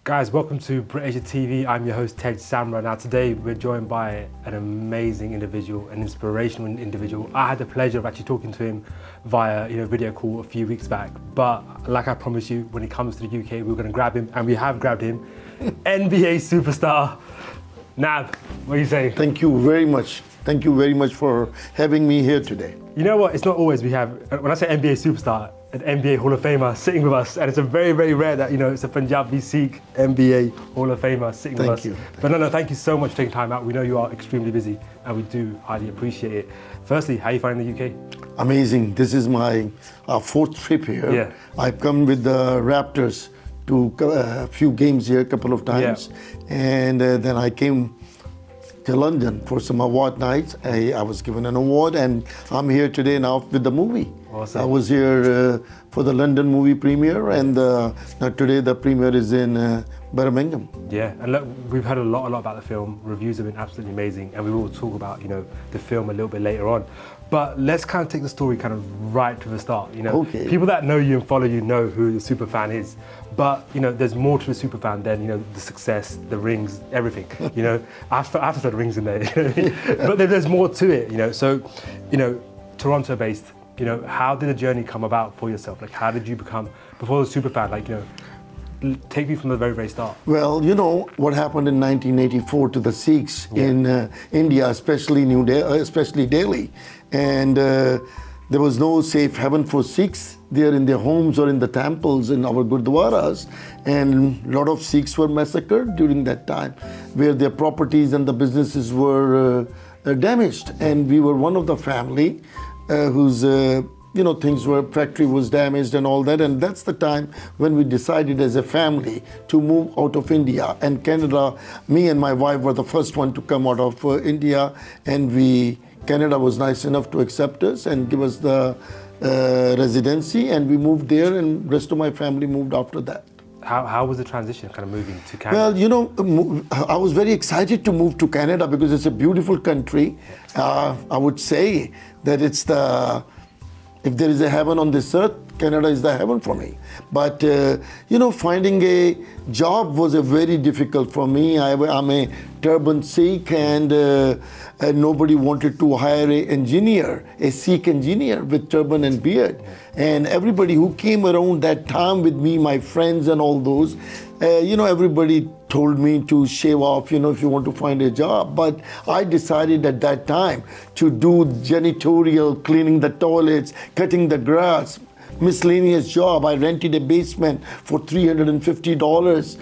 Guys, welcome to Brit Asia TV. I'm your host, Tej Samra. Now today we're joined by an amazing individual, an inspirational individual. I had the pleasure of actually talking to him via video call a few weeks back. But like I promised you, when he comes to the UK, we're going to grab him, and we have grabbed him. NBA superstar, Nav, what do you say? Thank you very much. Thank you very much for having me here today. You know what, it's not always we have, when I say NBA superstar, an NBA Hall of Famer sitting with us, and it's a very, very rare that, it's a Punjabi Sikh NBA Hall of Famer sitting with us. Thank you. But no, thank you so much for taking time out. We know you are extremely busy, and we do highly appreciate it. Firstly, how are you finding the UK? Amazing. This is my fourth trip here. Yeah. I've come with the Raptors to a few games here a couple of times. Yeah. And then I came to London for some award nights. I was given an award, and I'm here today now with the movie. Awesome. I was here for the London movie premiere, and now today the premiere is in Birmingham. Yeah, and look, we've heard a lot about the film. Reviews have been absolutely amazing, and we will talk about the film a little bit later on. But let's kind of take the story kind of right to the start. Okay. People that know you and follow you know who the super fan is. But there's more to the super fan than the success, the rings, everything. I have to throw the rings in there. But there's more to it. So Toronto based. How did the journey come about for yourself? Like, how did you become, before the super fan, take me from the very, very start. Well, what happened in 1984 to the Sikhs in India, especially Delhi. And there was no safe haven for Sikhs there in their homes or in the temples in our gurdwaras. And a lot of Sikhs were massacred during that time, where their properties and the businesses were damaged. And we were one of the family whose factory was damaged and all that. And that's the time when we decided as a family to move out of India. And Canada, me and my wife were the first one to come out of India. And Canada was nice enough to accept us and give us the residency. And we moved there, and rest of my family moved after that. How was the transition, kind of moving to Canada? Well, I was very excited to move to Canada because it's a beautiful country. I would say that if there is a heaven on this earth, Canada is the heaven for me. But, finding a job was very difficult for me. I'm a turban Sikh, and nobody wanted to hire a Sikh engineer with turban and beard. And everybody who came around that time with me, my friends and all those, everybody told me to shave off, if you want to find a job. But I decided at that time to do janitorial, cleaning the toilets, cutting the grass, miscellaneous job. I rented a basement for $350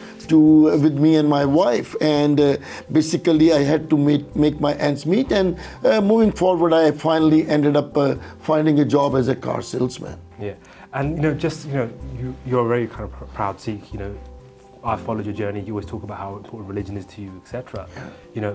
with me and my wife, and basically I had to make my ends meet. And moving forward, I finally ended up finding a job as a car salesman. Yeah, and you're a very kind of proud Sikh. I followed your journey. You always talk about how important religion is to you, etc. Yeah.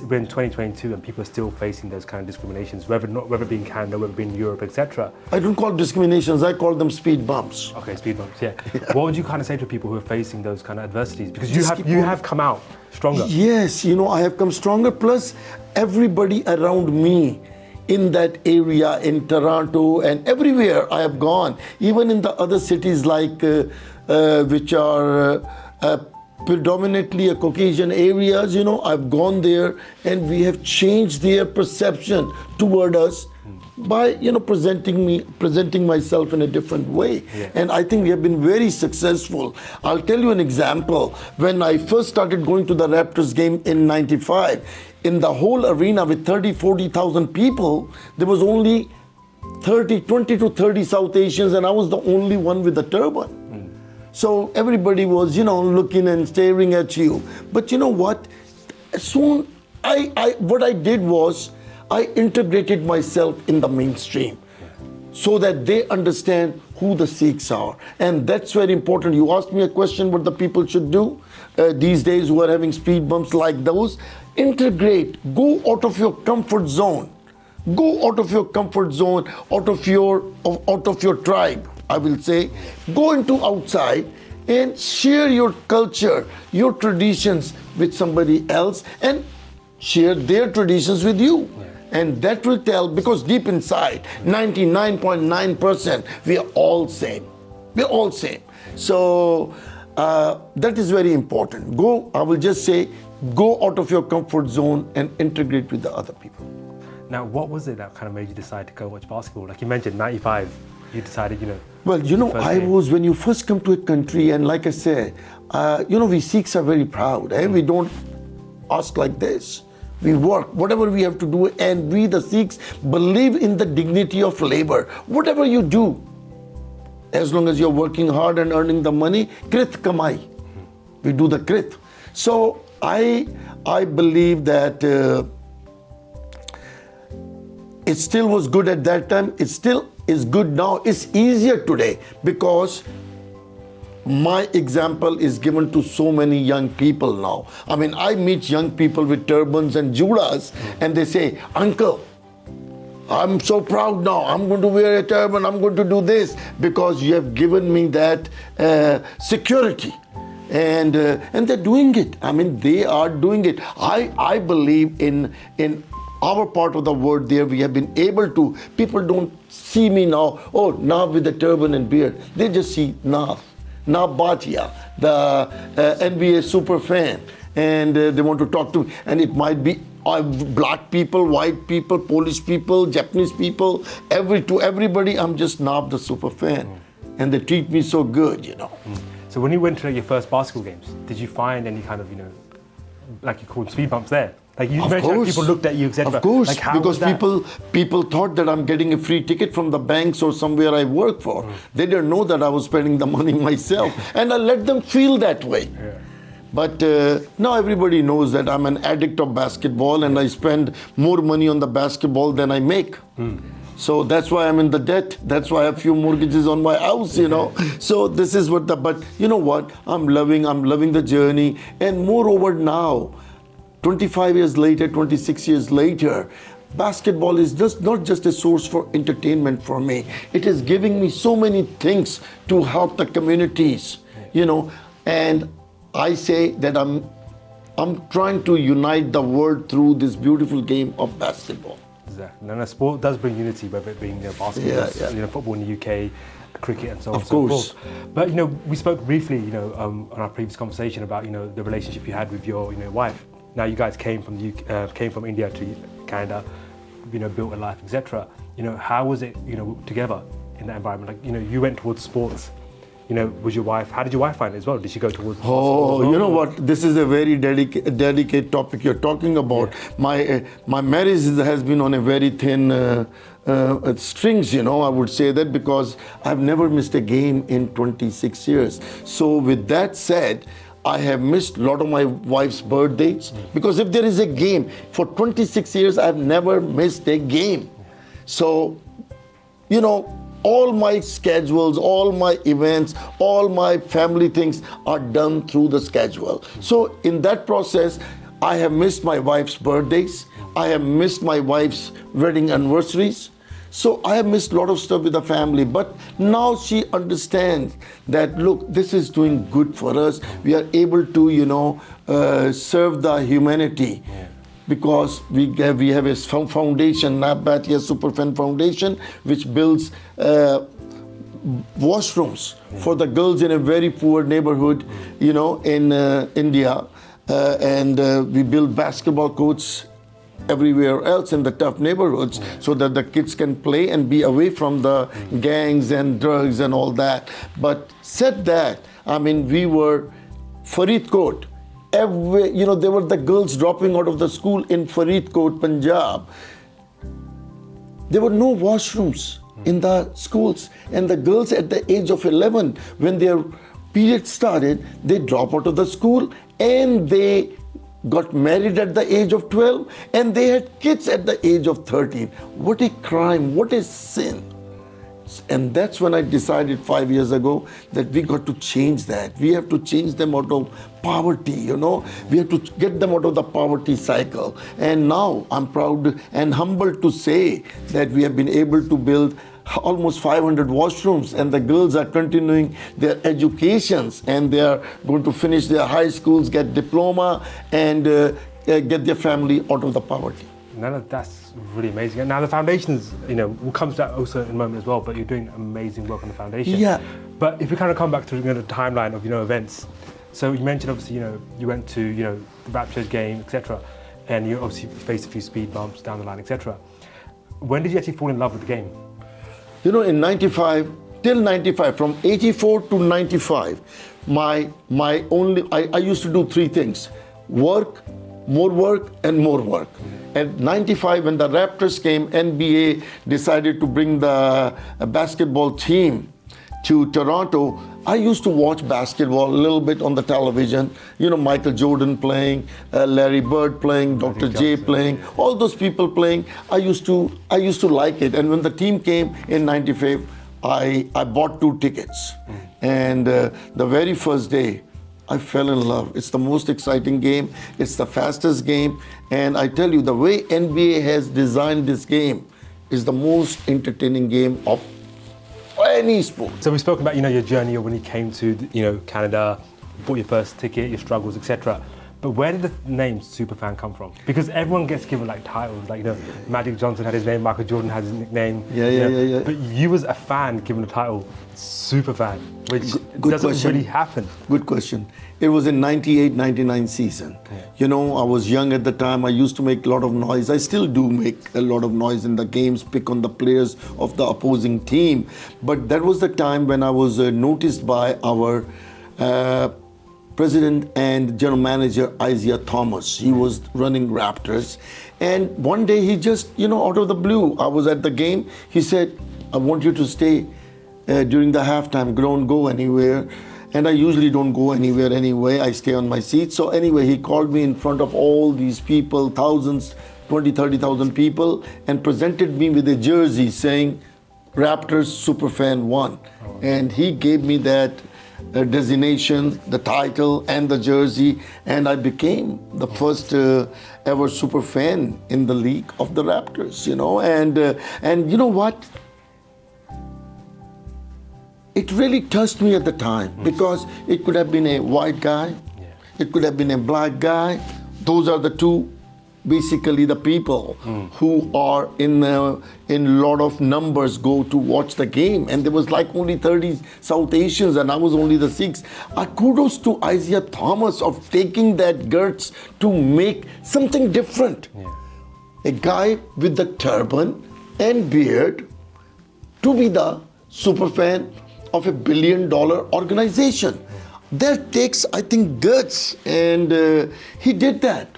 We're in 2022, and people are still facing those kind of discriminations, whether it be in Canada, whether it be in Europe, etc. I don't call it discriminations. I call them speed bumps. Okay, speed bumps. Yeah. What would you kind of say to people who are facing those kind of adversities? Because you have come out stronger. Yes, I have come stronger. Plus, everybody around me in that area, in Toronto and everywhere I have gone, even in the other cities like which are predominantly Caucasian areas, I've gone there, and we have changed their perception toward us by presenting myself in a different way. Yeah. And I think we have been very successful. I'll tell you an example. When I first started going to the Raptors game in '95, in the whole arena with 40,000 people, there was only 20 to 30 South Asians, and I was the only one with a turban. So everybody was, looking and staring at you. But you know what? Soon, what I did was, I integrated myself in the mainstream so that they understand who the Sikhs are. And that's very important. You asked me a question what the people should do these days who are having speed bumps like those. Integrate. Go out of your comfort zone. Go out of your comfort zone, out of your tribe, I will say. Go into outside and share your culture, your traditions with somebody else, and share their traditions with you. Yeah. And that will tell, because deep inside, 99.9%, we are all same. We're all same. So that is very important. Go, I will just say, go out of your comfort zone and integrate with the other people. Now, what was it that kind of made you decide to go watch basketball? Like you mentioned, 95, you decided, Well, when you first come to a country, and like I said, we Sikhs are very proud. We don't ask like this. We work, whatever we have to do, and we, the Sikhs, believe in the dignity of labor. Whatever you do, as long as you're working hard and earning the money, krit kamai. We do the krit. So I believe that it still was good at that time. It still is good now. It's easier today because my example is given to so many young people now. I mean, I meet young people with turbans and judas, and they say, "Uncle, I'm so proud now. I'm going to wear a turban. I'm going to do this because you have given me that security." And they're doing it. I mean, they are doing it. I believe in our part of the world there, we have been able to, people don't see me now, oh, Nav with a turban and beard. They just see Nav Bhatia, the NBA Super Fan. And they want to talk to me. And it might be black people, white people, Polish people, Japanese people, to everybody, I'm just Nav the Super Fan. And they treat me so good, So when you went to your first basketball games, did you find any kind of, like you call them speed bumps there? Like you mentioned, like people looked at you, etc. Of course, like how because people thought that I'm getting a free ticket from the banks or somewhere I work for. They didn't know that I was spending the money myself. And I let them feel that way. Yeah. But now everybody knows that I'm an addict of basketball and I spend more money on the basketball than I make. So that's why I'm in the debt. That's why I have few mortgages on my house, So this is but you know what? I'm loving the journey. And moreover now, 25 years later, 26 years later, basketball is not just a source for entertainment for me. It is giving me so many things to help the communities, And I say that I'm trying to unite the world through this beautiful game of basketball. Exactly. And a sport does bring unity, whether it being basketball, football in the UK, cricket, and so on and so forth. But we spoke briefly, on our previous conversation about the relationship you had with your wife. Now you guys came from India to Canada, built a life, etc. How was it, together in that environment? Like you went towards sports. Was your wife? How did your wife find it as well? Did she go towards? Oh, you know what? This is a very delicate topic you're talking about. Yeah. My marriage has been on a very thin strings. I would say that because I've never missed a game in 26 years. So with that said, I have missed a lot of my wife's birthdays because if there is a game for 26 years, I've never missed a game. So, all my schedules, all my events, all my family things are done through the schedule. So in that process, I have missed my wife's birthdays. I have missed my wife's wedding anniversaries. So I have missed a lot of stuff with the family. But now she understands that, look, this is doing good for us. We are able to, serve the humanity. Yeah. Because we have a foundation, Nav Bhatia Super Fan Foundation, which builds washrooms for the girls in a very poor neighborhood, in India. And we build basketball courts everywhere else in the tough neighborhoods so that the kids can play and be away from the gangs and drugs and all that. But said that, we were Faridkot. There were the girls dropping out of the school in Faridkot, Punjab. There were no washrooms in the schools. And the girls at the age of 11, when their period started, they drop out of the school and they got married at the age of 12 and they had kids at the age of 13. What a crime, what a sin. And that's when I decided 5 years ago that we got to change that. We have to change them out of poverty, We have to get them out of the poverty cycle. And now I'm proud and humbled to say that we have been able to build almost 500 washrooms and the girls are continuing their educations and they are going to finish their high schools, get diploma and get their family out of the poverty. No, that's really amazing. And now the foundations, we'll come to that also in a moment as well, but you're doing amazing work on the foundation. Yeah. But if we kind of come back to the timeline of, events. So you mentioned obviously, you went to, the Raptors game, etc. And you obviously faced a few speed bumps down the line, etc. When did you actually fall in love with the game? In 95, till 95, from 84 to 95, I used to do three things: work, more work, and more work. At 95, when the Raptors came, NBA decided to bring the basketball team to Toronto. I used to watch basketball a little bit on the television. Michael Jordan playing, Larry Bird playing, Dr. J playing, all those people playing. I used to like it. And when the team came in 95, I bought 2 tickets. And the very first day, I fell in love. It's the most exciting game. It's the fastest game. And I tell you, the way NBA has designed this game is the most entertaining game of any sport. So we spoke about, your journey when you came to, Canada, bought your first ticket, your struggles, etc. But where did the name Superfan come from? Because everyone gets given titles, Magic Johnson had his name, Michael Jordan had his nickname. Yeah. But you as a fan given the title Superfan, which Good doesn't question. really happen. Good question. It was in 98-99 season. I was young at the time. I used to make a lot of noise. I still do make a lot of noise in the games, pick on the players of the opposing team. But that was the time when I was noticed by our president and general manager, Isaiah Thomas. He was running Raptors. And one day he just, out of the blue, I was at the game. He said, I want you to stay during the halftime, don't go anywhere. And I usually don't go anywhere anyway. I stay on my seat. So anyway, he called me in front of all these people, thousands, 20, 30,000 people, and presented me with a jersey saying, Raptors Super Fan 1. And he gave me that designation, the title, and the jersey. And I became the first ever super fan in the league of the Raptors, And you know what? It really touched me at the time because it could have been a white guy, it could have been a black guy. Those are the two, basically the people who are in lot of numbers go to watch the game. And there was only 30 South Asians and I was only the 6th. Kudos to Isaiah Thomas of taking that guts to make something different. A guy with the turban and beard to be the super fan of $1 billion organization. That takes, I think, guts, and he did that.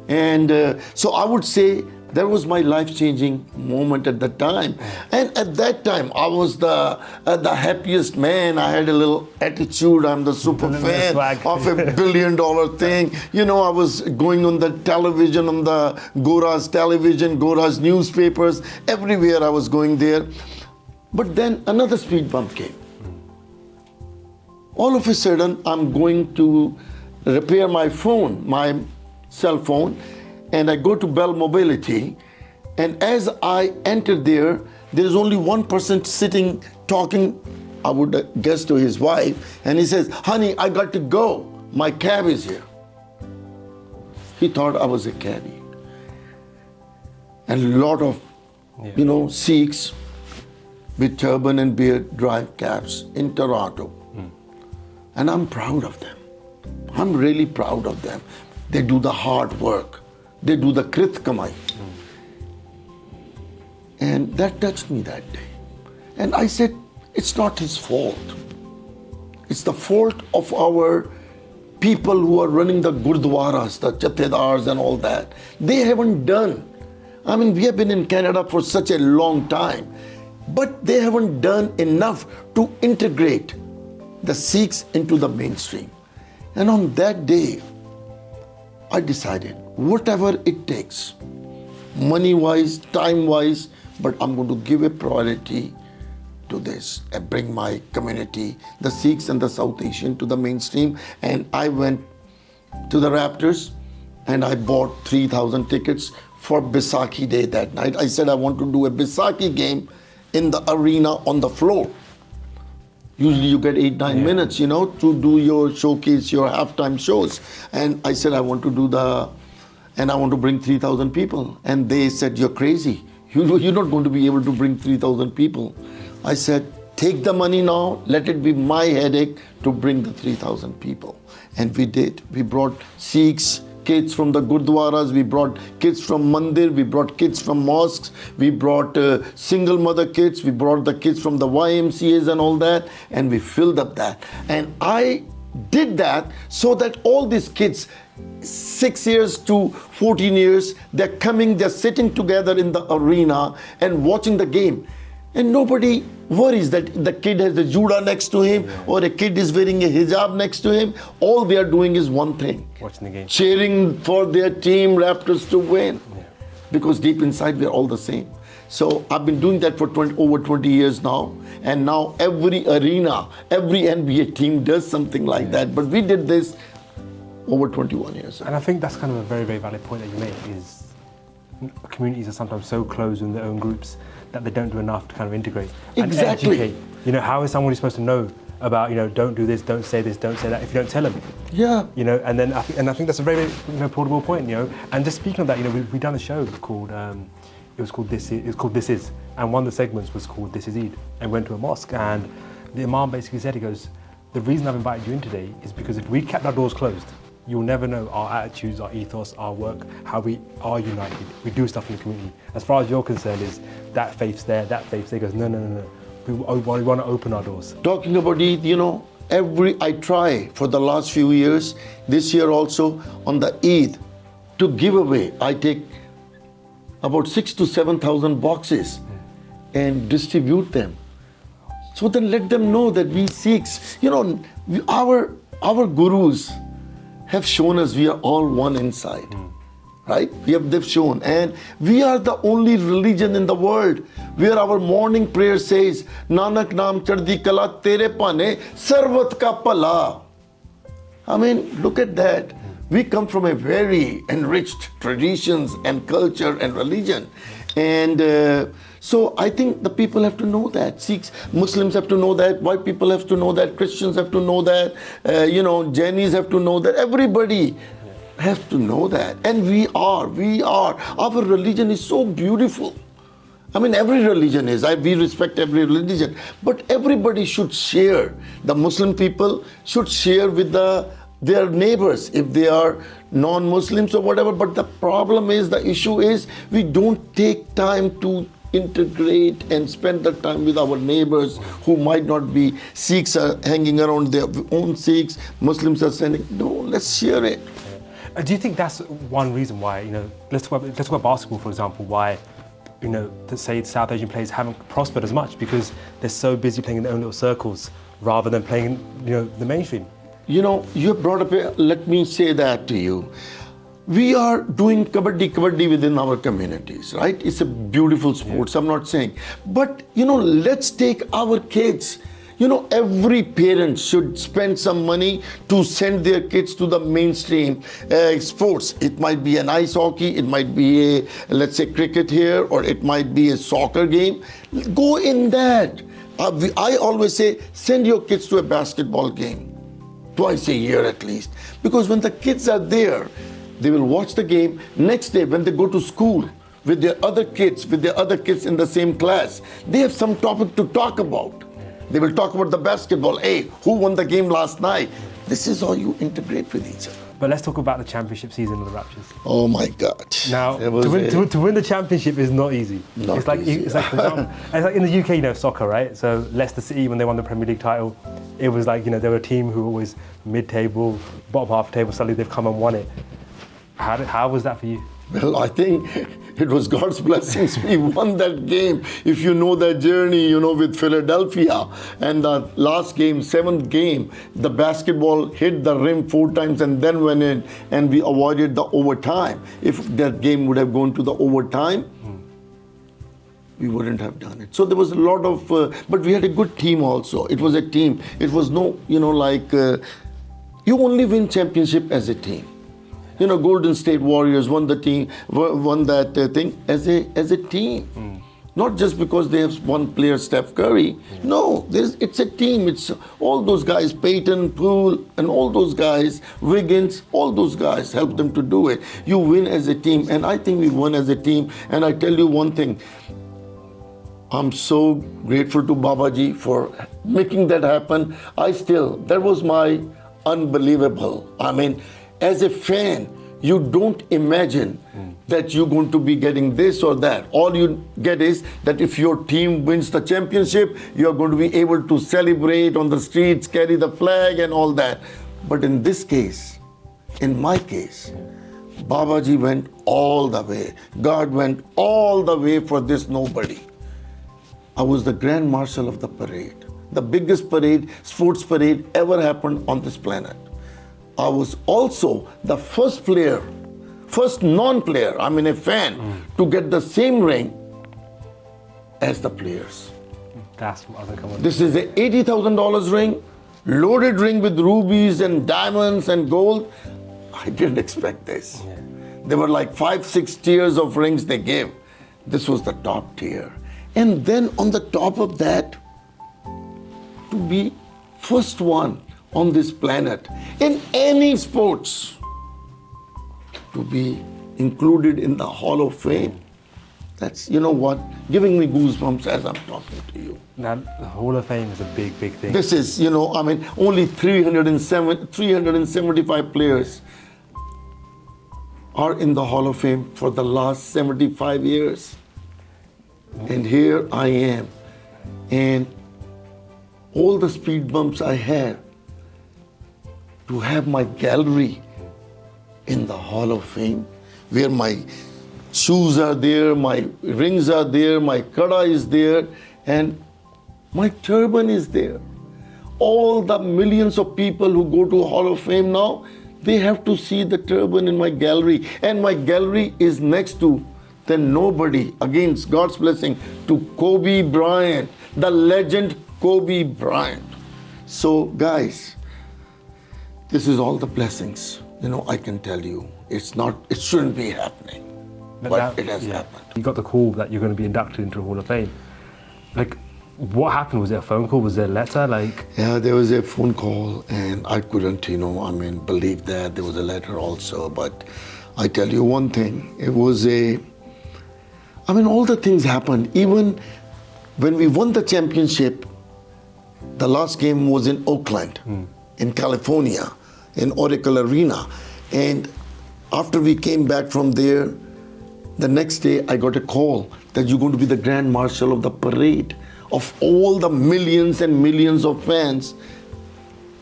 And so I would say that was my life-changing moment at that time. And at that time, I was the happiest man. I had a little attitude. I'm the super fan of $1 billion thing. I was going on the television, on the Gora's television, Gora's newspapers, everywhere I was going there. But then another speed bump came. All of a sudden, I'm going to repair my phone, my cell phone, and I go to Bell Mobility. And as I enter there is only one person sitting, talking, I would guess to his wife, and he says, honey, I got to go. My cab is here. He thought I was a cabbie. And a lot of, Sikhs with turban and beard drive cabs in Toronto. And I'm proud of them. I'm really proud of them. They do the hard work. They do the krit kamai. And that touched me that day. And I said, it's not his fault. It's the fault of our people who are running the gurdwaras, the chathedars and all that. They haven't done. We have been in Canada for such a long time, but they haven't done enough to integrate the Sikhs into the mainstream. And on that day, I decided, whatever it takes, money-wise, time-wise, but I'm going to give a priority to this and bring my community, the Sikhs and the South Asian, to the mainstream. And I went to the Raptors and I bought 3,000 tickets for Baisakhi Day that night. I said I want to do a Baisakhi game in the arena on the floor. Usually you get 8-9 minutes, to do your showcase, your halftime shows. And I said I want to do and I want to bring 3,000 people. And they said, you're crazy. You're not going to be able to bring 3,000 people. I said, take the money now, let it be my headache to bring the 3,000 people. And we did. We brought Sikhs, kids from the Gurdwaras, we brought kids from Mandir, we brought kids from mosques, we brought single mother kids, we brought the kids from the YMCAs and all that, and we filled up that. And I did that so that all these kids, 6 years to 14 years, they're coming, they're sitting together in the arena and watching the game. And nobody worries that the kid has a juda next to him or a kid is wearing a hijab next to him. All they are doing is one thing. Watching the game. Cheering for their team Raptors to win. Yeah. Because deep inside we're all the same. So I've been doing that for over 20 years now. And now every arena, every NBA team does something like that. But we did this over 21 years ago. And I think that's kind of a very, very valid point that you make, is communities are sometimes so closed in their own groups that they don't do enough to kind of integrate and educate. You know, how is somebody supposed to know about, you know, don't do this, don't say this, don't say that, if you don't tell them? Yeah. You know, and then I think that's a very, very portable point. You know, and just speaking of that, you know, we've done a show called This Is, and one of the segments was called This Is Eid, and we went to a mosque, and the Imam basically said, he goes, the reason I've invited you in today is because if we kept our doors closed, you'll never know our attitudes, our ethos, our work, how we are united. We do stuff in the community. As far as you're concerned, is that faith's there, that faith's there. He goes, no. We want to open our doors. Talking about Eid, you know, I try for the last few years, this year also, on the Eid, to give away. I take about 6,000 to 7,000 boxes and distribute them. So then let them know that we Sikhs, you know, our gurus have shown us we are all one inside, right? They've shown, and we are the only religion in the world where our morning prayer says, Nanak naam chaddi kala tere pane sarvat ka pala. I mean, look at that. We come from a very enriched traditions and culture and religion. And so I think the people have to know that. Sikhs, Muslims have to know that. White people have to know that. Christians have to know that. You know, Jainis have to know that. Everybody has to know that. And we are. Our religion is so beautiful. I mean, every religion is. We respect every religion. But everybody should share. The Muslim people should share with their neighbors if they are non-Muslims or whatever. But the problem is, the issue is, we don't take time to integrate and spend the time with our neighbors who might not be Sikhs, are hanging around their own Sikhs, Muslims are saying, no, let's share it. Do you think that's one reason why, you know, let's talk about basketball, for example, why, you know, to say South Asian players haven't prospered as much, because they're so busy playing in their own little circles rather than playing, you know, the mainstream? You know, you brought up, let me say that to you. We are doing kabaddi within our communities, right? It's a beautiful sport, I'm not saying. But, you know, let's take our kids. You know, every parent should spend some money to send their kids to the mainstream sports. It might be an ice hockey, it might be a, let's say, cricket here, or it might be a soccer game. Go in that. I always say, send your kids to a basketball game. Twice a year at least. Because when the kids are there, they will watch the game. Next day, when they go to school with their other kids in the same class, they have some topic to talk about. They will talk about the basketball. Hey, who won the game last night? This is how you integrate with each other. But let's talk about the championship season of the Raptors. Oh my God! Now, to win the championship is not easy. It's like in the UK, you know, soccer, right? So Leicester City, when they won the Premier League title, it was like, you know, they were a team who were always mid-table, bottom half the table. Suddenly they've come and won it. How was that for you? Well, I think it was God's blessings. We won that game. If you know that journey, you know, with Philadelphia. And the last game, 7th game, the basketball hit the rim 4 times and then went in, and we avoided the overtime. If that game would have gone to the overtime, we wouldn't have done it. So there was a lot of, but we had a good team also. It was a team. It was no, you know, like, you only win championship as a team. You know, Golden State Warriors won that thing as a team. Not just because they have one player, Steph Curry. No, it's a team. It's all those guys, Peyton, Poole, and all those guys, Wiggins, all those guys help them to do it. You win as a team, and I think we won as a team. And I tell you one thing, I'm so grateful to Babaji for making that happen. That was my unbelievable. I mean, as a fan, you don't imagine that you're going to be getting this or that. All you get is that if your team wins the championship, you're going to be able to celebrate on the streets, carry the flag and all that. But in this case, in my case, Babaji went all the way. God went all the way for this nobody. I was the Grand Marshal of the parade. The biggest parade, sports parade ever happened on this planet. I was also the first player, first non-player, I mean a fan, to get the same ring as the players. That's what I think. This is a $80,000 ring, loaded ring with rubies and diamonds and gold. I didn't expect this. Yeah. There were like 5-6 tiers of rings they gave. This was the top tier. And then on the top of that, to be first one on this planet in any sports, to be included in the Hall of Fame. That's, you know what, giving me goosebumps as I'm talking to you. Now, the Hall of Fame is a big, big thing. This is, you know, I mean, only 375 players are in the Hall of Fame for the last 75 years. And here I am. And all the speed bumps I had, to have my gallery in the Hall of Fame, where my shoes are there, my rings are there, my kada is there, and my turban is there. All the millions of people who go to Hall of Fame now, they have to see the turban in my gallery. And my gallery is next to the nobody, against God's blessing, to Kobe Bryant, the legend Kobe Bryant. So guys, this is all the blessings, you know, I can tell you. It shouldn't be happening, but it has happened. You got the call that you're going to be inducted into the Hall of Fame. Like, what happened? Was there a phone call? Was there a letter? Like, yeah, there was a phone call, and I couldn't, you know, I mean, believe that. There was a letter also, but I tell you one thing, it was all the things happened. Even when we won the championship, the last game was in Oakland, in California, in Oracle Arena. And after we came back from there, the next day I got a call that you're going to be the Grand Marshal of the parade of all the millions and millions of fans.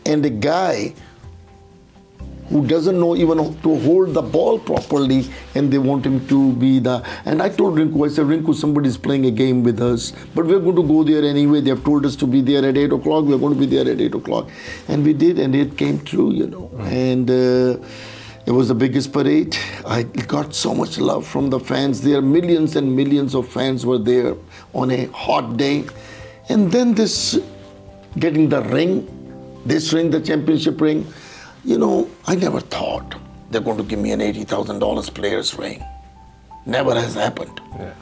And a guy who doesn't know even how to hold the ball properly, and they want him to be and I told Rinku, I said, Rinku, somebody's playing a game with us, but we're going to go there anyway. They have told us to be there at 8 o'clock. We're going to be there at 8 o'clock. And we did, and it came true, you know. And it was the biggest parade. I got so much love from the fans there. Millions and millions of fans were there on a hot day. And then getting the ring, the championship ring, you know, I never thought they're going to give me an $80,000 player's ring. Never has happened. yeah.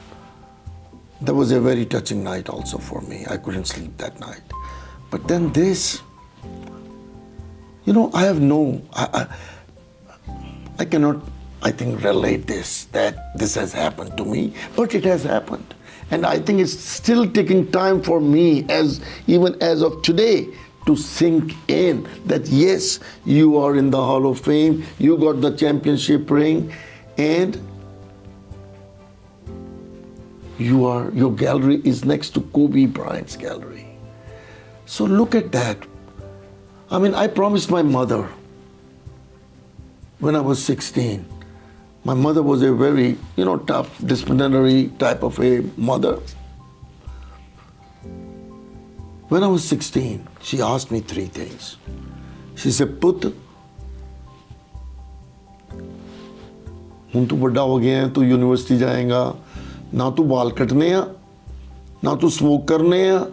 That was a very touching night also for me. I couldn't sleep that night. But then this, you know, I cannot, I think, relate that this has happened to me, but it has happened. And I think it's still taking time for me, even as of today, to sink in that yes, you are in the Hall of Fame, you got the championship ring, and your gallery is next to Kobe Bryant's gallery. So look at that. I mean, I promised my mother when I was 16. My mother was a very, you know, tough, disciplinary type of a mother. When I was 16, she asked me 3 things. She said, Put, hun tu badda ho gaya hai, tu university jayega, na tu baal katne hai, na tu smoke karne hai,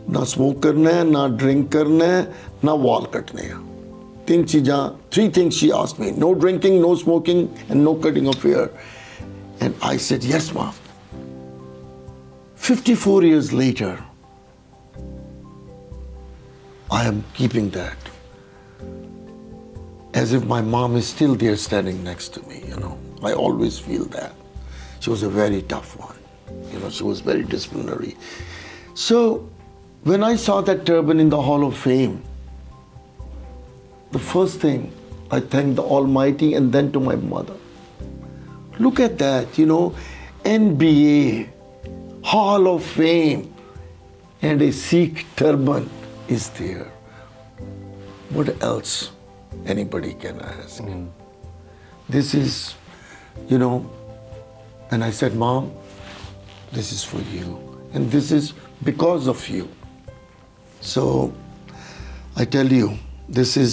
na smoke karna hai, na drink karna hai, na wall katne hai. three things she asked me. No drinking, no smoking, and no cutting of hair. And I said, yes, Mom. 54 years later, I am keeping that. As if my mom is still there standing next to me, I always feel that. She was a very tough one. She was very disciplinary. So, when I saw that turban in the Hall of Fame, the first thing, I thanked the Almighty and then to my mother. Look at that, NBA, Hall of Fame, and a Sikh turban is there. What else anybody can ask? This is, and I said, Mom, this is for you. And this is because of you. So, I tell you,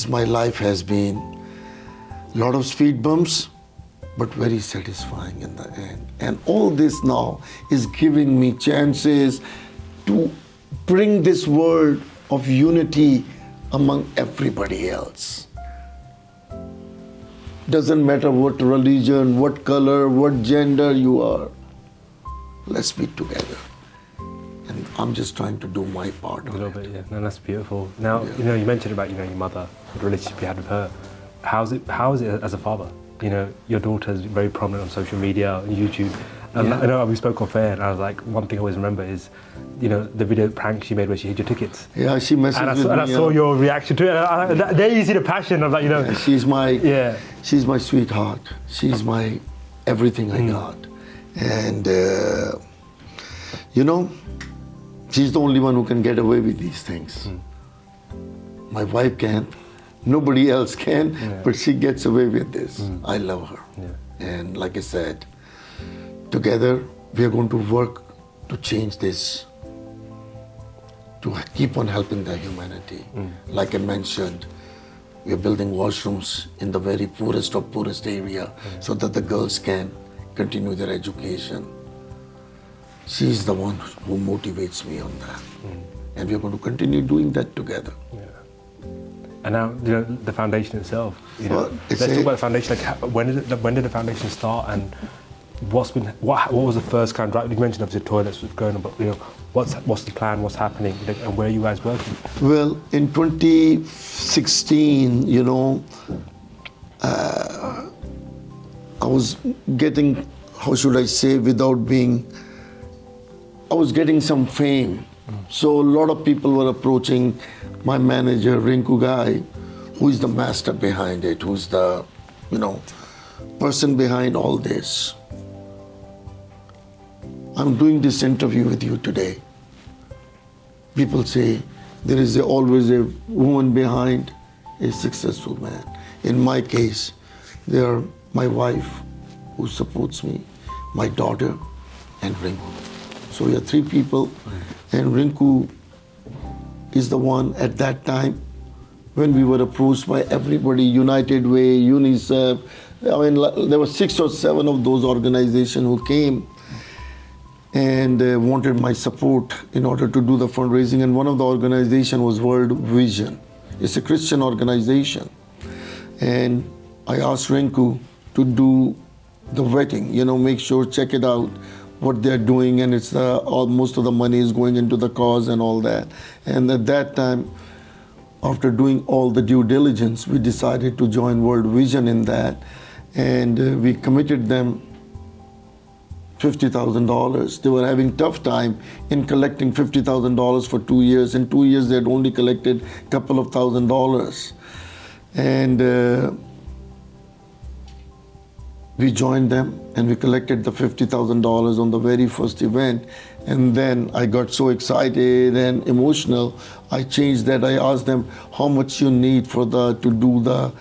my life has been a lot of speed bumps, but very satisfying in the end. And all this now is giving me chances to bring this world of unity among everybody else. Doesn't matter what religion, what color, what gender you are. Let's be together. And I'm just trying to do my part. A little bit, yeah. No, that's beautiful. Now, you mentioned about, your mother, the relationship you had with her. How is it as a father? Your daughter's very prominent on social media, on YouTube. And I know we spoke off air, and I was like, one thing I always remember is, the video prank she made where she hid your tickets. Yeah, she messaged with me. And I saw your reaction to it. There you see the passion of like, Yeah, she's my sweetheart. She's my everything I got. And, she's the only one who can get away with these things. My wife can't. Nobody else can, but she gets away with this. I love her. Yeah. And like I said, together we are going to work to change this, to keep on helping the humanity. Like I mentioned, we are building washrooms in the very poorest of poorest area so that the girls can continue their education. She's the one who motivates me on that. And we're going to continue doing that together. Yeah. And now, the foundation itself. Let's talk about the foundation. Like, when did the foundation start, and what was the first kind of drive? You mentioned obviously toilets was going on, but what's the plan? What's happening? And where are you guys working? Well, in 2016, I was getting, how should I say, I was getting some fame. So a lot of people were approaching my manager, Rinku Guy, who is the master behind it, who's the, person behind all this. I'm doing this interview with you today. People say there is always a woman behind a successful man. In my case, they are my wife, who supports me, my daughter, and Rinku. So we are three people, and Rinku is the one at that time when we were approached by everybody, United Way, UNICEF. There were 6 or 7 of those organizations who came and wanted my support in order to do the fundraising. And one of the organizations was World Vision. It's a Christian organization. And I asked Rinku to do the vetting, make sure, check it out, what they're doing, and it's most of the money is going into the cause and all that. And at that time, after doing all the due diligence, we decided to join World Vision in that, and we committed them $50,000. They were having tough time in collecting $50,000 for 2 years. In 2 years, they had only collected a couple of $1,000s. And we joined them, and we collected the $50,000 on the very first event. And then I got so excited and emotional, I changed that. I asked them how much you need to do the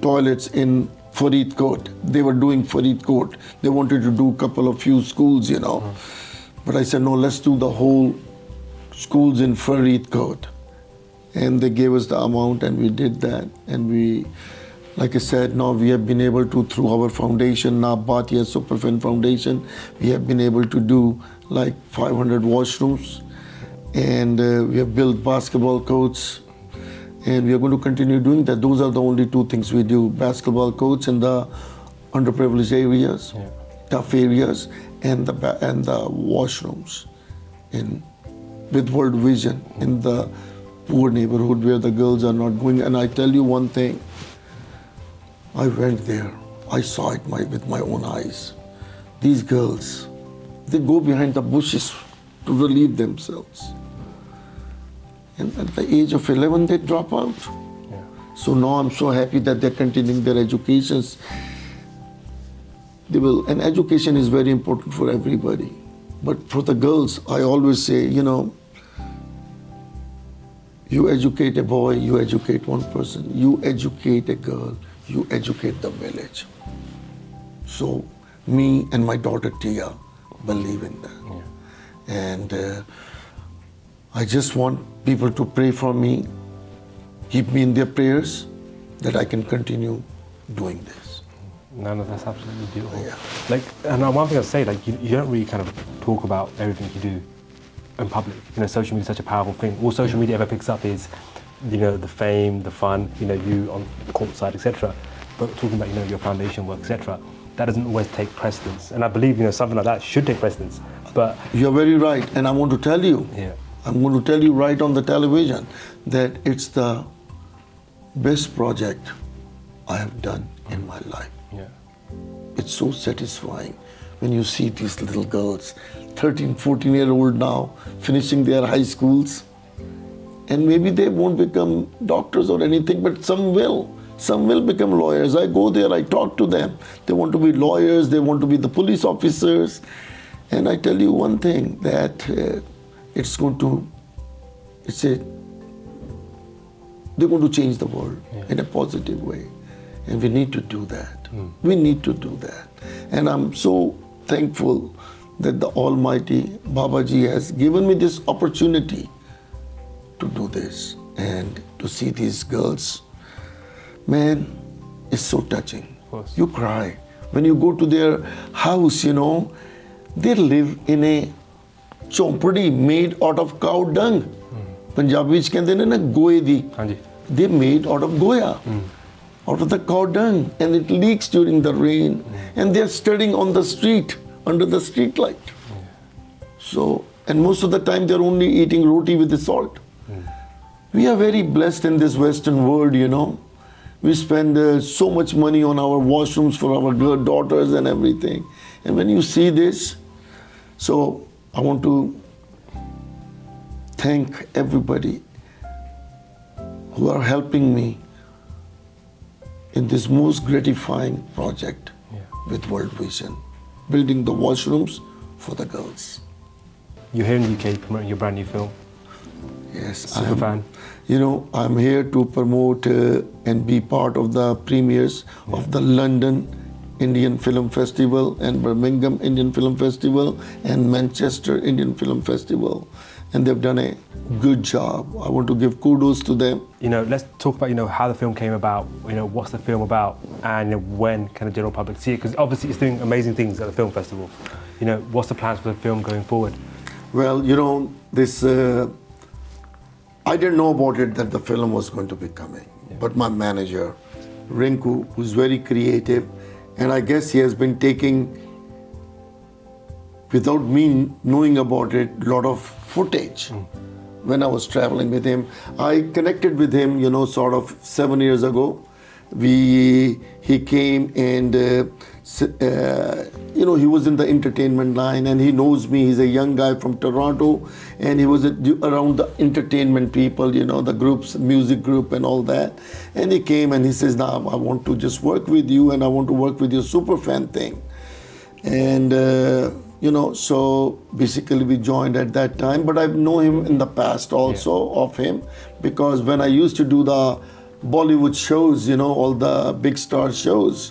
toilets in Faridkot. They were doing Faridkot. They wanted to do few schools, But I said, no, let's do the whole schools in Faridkot. And they gave us the amount, and we did that. And we, like I said, now we have been able to, through our foundation, Nav Bhatia Super Fan Foundation, we have been able to do like 500 washrooms, and we have built basketball courts, And we are going to continue doing that. Those are the only two things we do: basketball coach in the underprivileged areas, tough areas, and the washrooms with World Vision in the poor neighborhood where the girls are not going. And I tell you one thing, I went there, I saw it with my own eyes. These girls, they go behind the bushes to relieve themselves. And at the age of 11, they drop out. Yeah. So now I'm so happy that they're continuing their educations. And education is very important for everybody. But for the girls, I always say, you educate a boy, you educate one person. You educate a girl, you educate the village. So me and my daughter Tia believe in that. Yeah. And I just want people to pray for me, keep me in their prayers, that I can continue doing this. No, that's absolutely beautiful. Yeah. And one thing I'd say, you don't really kind of talk about everything you do in public. Social media is such a powerful thing. All social media ever picks up is, the fame, the fun, you on the court side, etc. But talking about, your foundation work, etc. That doesn't always take precedence. And I believe, something like that should take precedence. But you're very right. And I want to tell you, I'm going to tell you right on the television that it's the best project I have done in my life. Yeah. It's so satisfying when you see these little girls, 13, 14-year-old now, finishing their high schools. And maybe they won't become doctors or anything, but some will. Some will become lawyers. I go there, I talk to them. They want to be lawyers, they want to be the police officers. And I tell you one thing, that they're going to change the world in a positive way. And we need to do that. We need to do that. And I'm so thankful that the Almighty Babaji has given me this opportunity to do this and to see these girls. Man, it's so touching. You cry. When you go to their house, they live in a chompadi made out of cow dung. Punjabi vich kehndे ne na goe di. They made out of goya, out of the cow dung, and it leaks during the rain. And they're studying on the street, under the street light. So, and most of the time they're only eating roti with the salt. We are very blessed in this Western world, We spend so much money on our washrooms for our daughters and everything. And when you see this, so I want to thank everybody who are helping me in this most gratifying project with World Vision, building the washrooms for the girls. You're here in the UK promoting your brand new film. Yes, Super Fan. I'm here to promote and be part of the premieres of the London Indian Film Festival and Birmingham Indian Film Festival and Manchester Indian Film Festival. And they've done a good job. I want to give kudos to them. Let's talk about, how the film came about, what's the film about, and when can the general public see it? Because obviously it's doing amazing things at the film festival. What's the plans for the film going forward? Well, this, I didn't know about it that the film was going to be coming. But my manager, Rinku, who's very creative, and I guess he has been taking, without me knowing about it, a lot of footage. When I was traveling with him, I connected with him, sort of 7 years ago. He came and, he was in the entertainment line and he knows me. He's a young guy from Toronto and he was around the entertainment people, the groups, music group and all that. And he came and he says, "Now I want to just work with you and I want to work with your super fan thing." And, so basically we joined at that time, but I know him in the past also of him, because when I used to do the Bollywood shows, all the big star shows,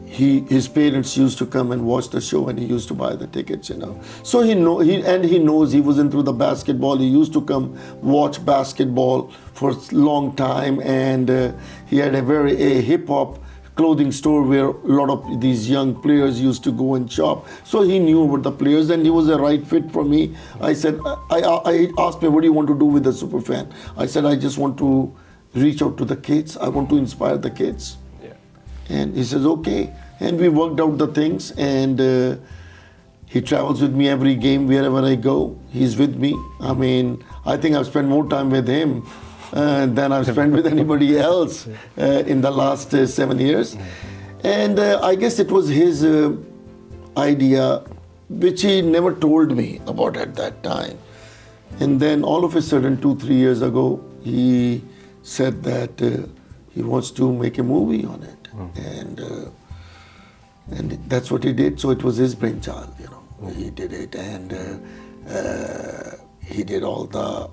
his parents used to come and watch the show and he used to buy the tickets, So he knows he was into the basketball. He used to come watch basketball for a long time, and he had a very hip hop clothing store where a lot of these young players used to go and shop. So he knew about the players and he was a right fit for me. I said, I asked me, what do you want to do with the Super Fan? I said, I just want to reach out to the kids. I want to inspire the kids. Yeah. And he says, okay. And we worked out the things, and he travels with me every game wherever I go. He's with me. I mean, I think I've spent more time with him than I've spent with anybody else in the last 7 years. And I guess it was his idea, which he never told me about at that time. And then all of a sudden, 2-3 years ago, he said that he wants to make a movie on it. And that's what he did. So it was his brainchild, you know. He did it, and he did all the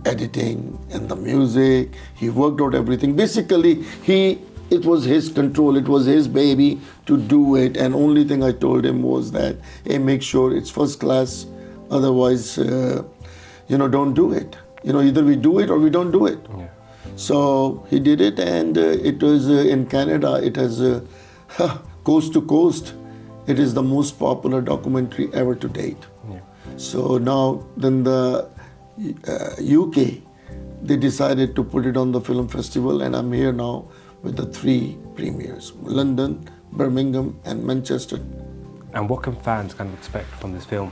editing and the music. He worked out everything. Basically, it was his control. It was his baby to do it. And only thing I told him was that, hey, make sure it's first class. Otherwise, don't do it. Either we do it or we don't do it. Yeah. So he did it, and it was in Canada. It has coast to coast. It is the most popular documentary ever to date. Yeah. So now, then the UK, they decided to put it on the film festival, and I'm here now with the 3 premieres: London, Birmingham, and Manchester. And what can fans kind of expect from this film?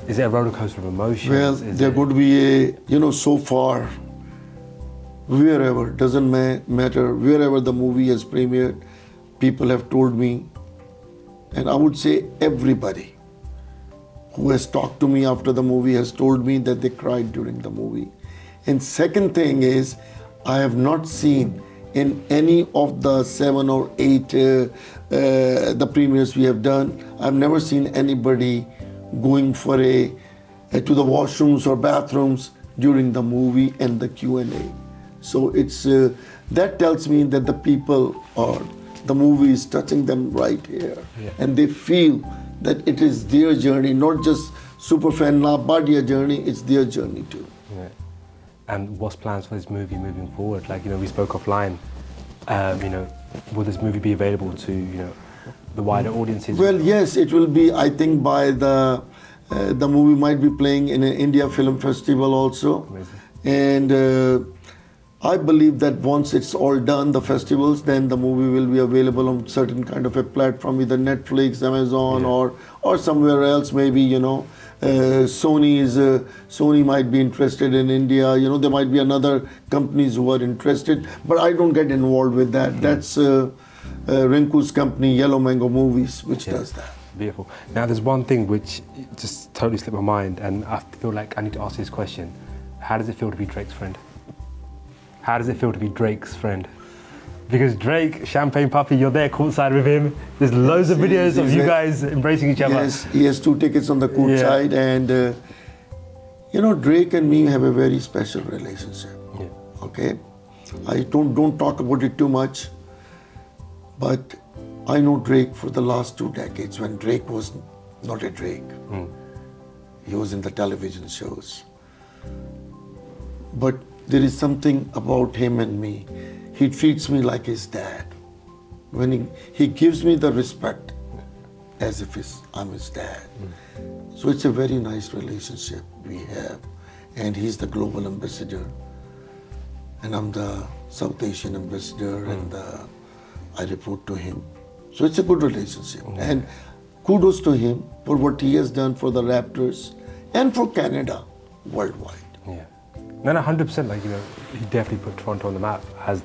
Is it a roller coaster of emotions? Well, there could be so far, wherever, doesn't matter, wherever the movie has premiered, people have told me, and I would say everybody who has talked to me after the movie has told me that they cried during the movie. And second thing is, I have not seen in any of the 7 or 8 the premieres we have done, I've never seen anybody going for to the washrooms or bathrooms during the movie and the Q&A. So it's that tells me that the people or the movie is touching them right here. Yeah. And they feel that it is their journey, not just Superfan Nav Bhatia journey, it's their journey too. Yeah. And what's plans for this movie moving forward? Like, we spoke offline, will this movie be available to, the wider audiences? Well, yes, it will be. I think by the movie might be playing in an India Film Festival also. Amazing. And I believe that once it's all done, the festivals, then the movie will be available on certain kind of a platform, either Netflix, Amazon, or somewhere else. Maybe Sony might be interested in India. There might be another companies who are interested, but I don't get involved with that. That's Rinku's company, Yellow Mango Movies, which does that. Beautiful. Now, there's one thing which just totally slipped my mind, and I feel like I need to ask this question. How does it feel to be Drake's friend? How does it feel to be Drake's friend? Because Drake, Champagne Puppy, you're there courtside with him. There's loads of videos of you guys embracing each other. Yes, he has 2 tickets on the courtside, and Drake and me have a very special relationship. Yeah. Okay, I don't talk about it too much, but I know Drake for the last 2 decades when Drake was not a Drake. He was in the television shows. But there is something about him and me. He treats me like his dad. When he gives me the respect as if I'm his dad. So it's a very nice relationship we have. And he's the global ambassador. And I'm the South Asian ambassador, and I report to him. So it's a good relationship. And kudos to him for what he has done for the Raptors and for Canada worldwide. Yeah. No, 100%. He definitely put Toronto on the map, as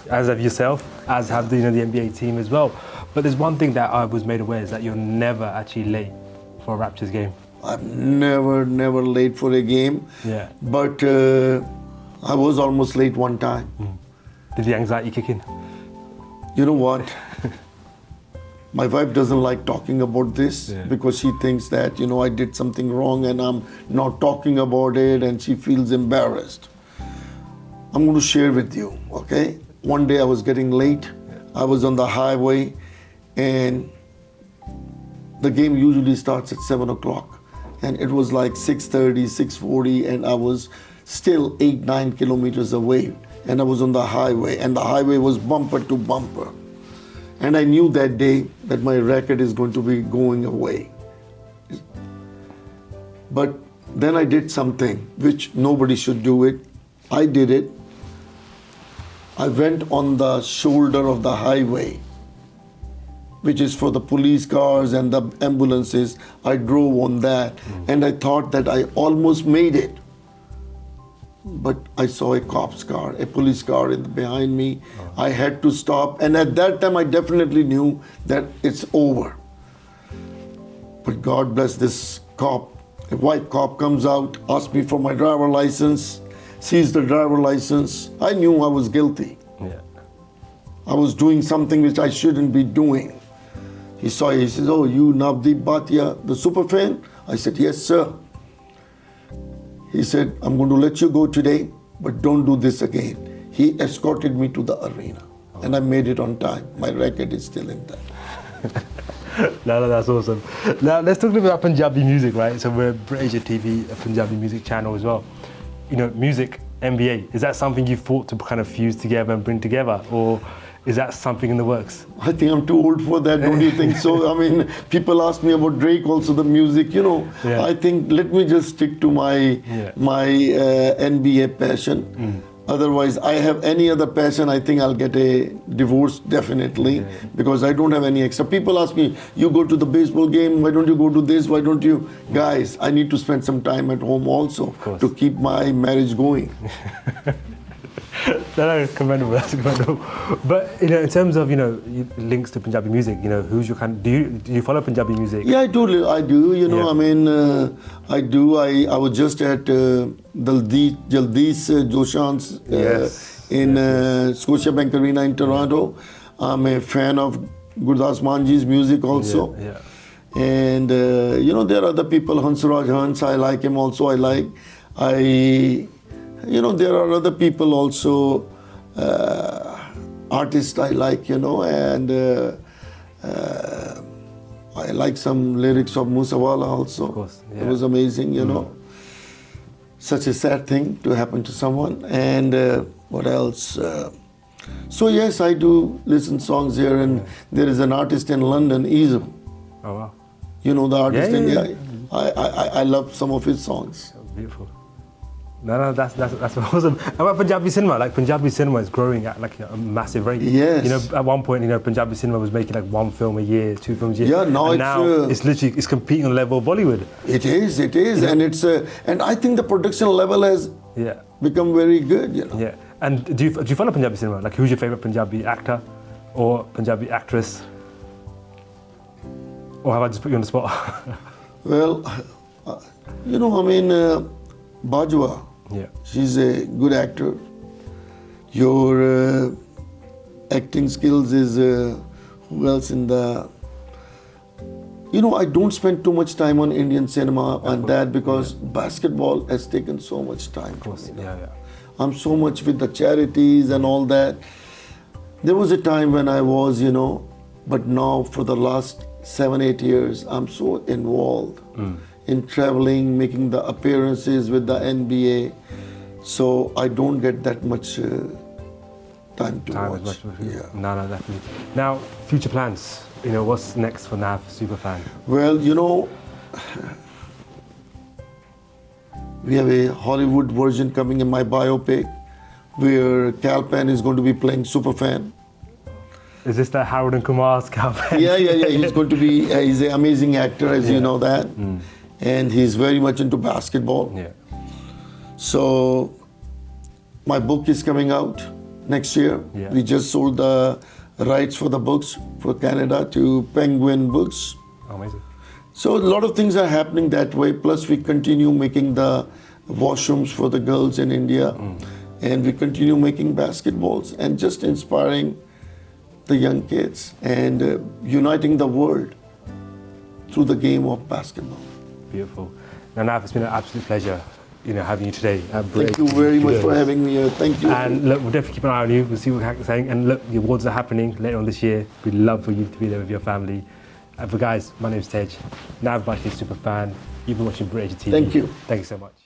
have yourself, as have the NBA team as well. But there's one thing that I was made aware is that you're never actually late for a Raptors game. I'm never late for a game. Yeah. But I was almost late one time. Did the anxiety kick in? You know what? My wife doesn't like talking about this because she thinks that, I did something wrong and I'm not talking about it, and she feels embarrassed. I'm going to share with you, okay? One day I was getting late. I was on the highway, and the game usually starts at 7 o'clock. And it was like 6:30, 6:40, and I was still 8-9 kilometers away. and I was on the highway, and the highway was bumper to bumper. And I knew that day that my record is going to be going away. But then I did something which nobody should do it. I did it. I went on the shoulder of the highway, which is for the police cars and the ambulances. I drove on that, and I thought that I almost made it. But I saw a cop's car, a police car behind me. I had to stop, and at that time I definitely knew that it's over. But God bless this cop. A white cop comes out, asks me for my driver license, sees the driver license. I knew I was guilty. Yeah. I was doing something which I shouldn't be doing. He saw it, he says, "Oh, you Nav Bhatia, the super fan?" I said, "Yes, sir." He said, "I'm going to let you go today, but don't do this again." He escorted me to the arena, and I made it on time. My record is still intact. No, that's awesome. Now, let's talk a little bit about Punjabi music, right? So we're Brit Asia TV, a Punjabi music channel as well. You know, music, NBA, is that something you thought to kind of fuse together and bring together? Or is that something in the works? I think I'm too old for that, don't you think so? I mean, people ask me about Drake, also the music, you know. Yeah. I think let me just stick to my NBA passion. Otherwise, I have any other passion, I think I'll get a divorce definitely, because I don't have any extra. People ask me, you go to the baseball game, why don't you go to this, why don't you? Guys, I need to spend some time at home also to keep my marriage going. No, commendable, that's commendable. But, you know, in terms of, you know, links to Punjabi music, you know, who's your kind, do you follow Punjabi music? Yeah, I do, you know, I mean, I do. I was just at Jaldees Joshan's in Scotiabank Arena in Toronto. I'm a fan of Gurdas Manji's music also. And, you know, there are other people, Hansraj Hans, I like him also, you know, there are other people also, artists I like, you know, and I like some lyrics of Musawala also. Of course, yeah. It was amazing, you know. Such a sad thing to happen to someone. And what else? So yes, I do listen songs here, and there is an artist in London, Ism. Oh wow. You know the artist I love some of his songs. Beautiful. No, that's awesome. About Punjabi cinema, like Punjabi cinema is growing at like a massive rate. Yes. You know, at one point, you know, Punjabi cinema was making like 1 film a year, 2 films a year. Yeah, now it's literally competing on level of Bollywood. It is, and it's and I think the production level has become very good. You know. Yeah. And do you follow Punjabi cinema? Like, who's your favorite Punjabi actor or Punjabi actress? Or have I just put you on the spot? Well, you know, I mean, Bajwa. Yeah. She's a good actor. Your acting skills is who else in the? You know, I don't spend too much time on Indian cinema and that because basketball has taken so much time. Of course, from me now. yeah. I'm so much with the charities and all that. There was a time when I was, you know, but now for the last 7-8 years, I'm so involved in traveling, making the appearances with the NBA. So I don't get that much time to watch. No, definitely. Now, future plans. You know, what's next for Nav Super Fan? Well, you know, we have a Hollywood version coming in my biopic where Kalpan is going to be playing Super Fan. Is this that Harold and Kumar's Kalpan? Yeah. He's going to be, he's an amazing actor, as you know that. And he's very much into basketball. Yeah. So, my book is coming out next year. Yeah. We just sold the rights for the books for Canada to Penguin Books. Amazing. So a lot of things are happening that way. Plus we continue making the washrooms for the girls in India. And we continue making basketballs and just inspiring the young kids and uniting the world through the game of basketball. Beautiful. Now, Nav, it's been an absolute pleasure, you know, having you today. Thank you very much for having me here. Thank you. And look, we'll definitely keep an eye on you. We'll see what you're saying. And look, the awards are happening later on this year. We'd love for you to be there with your family. And for guys, my name's Tej. Nav Bhatia Super Fan. You've been watching Brit Asia TV. Thank you. Thank you so much.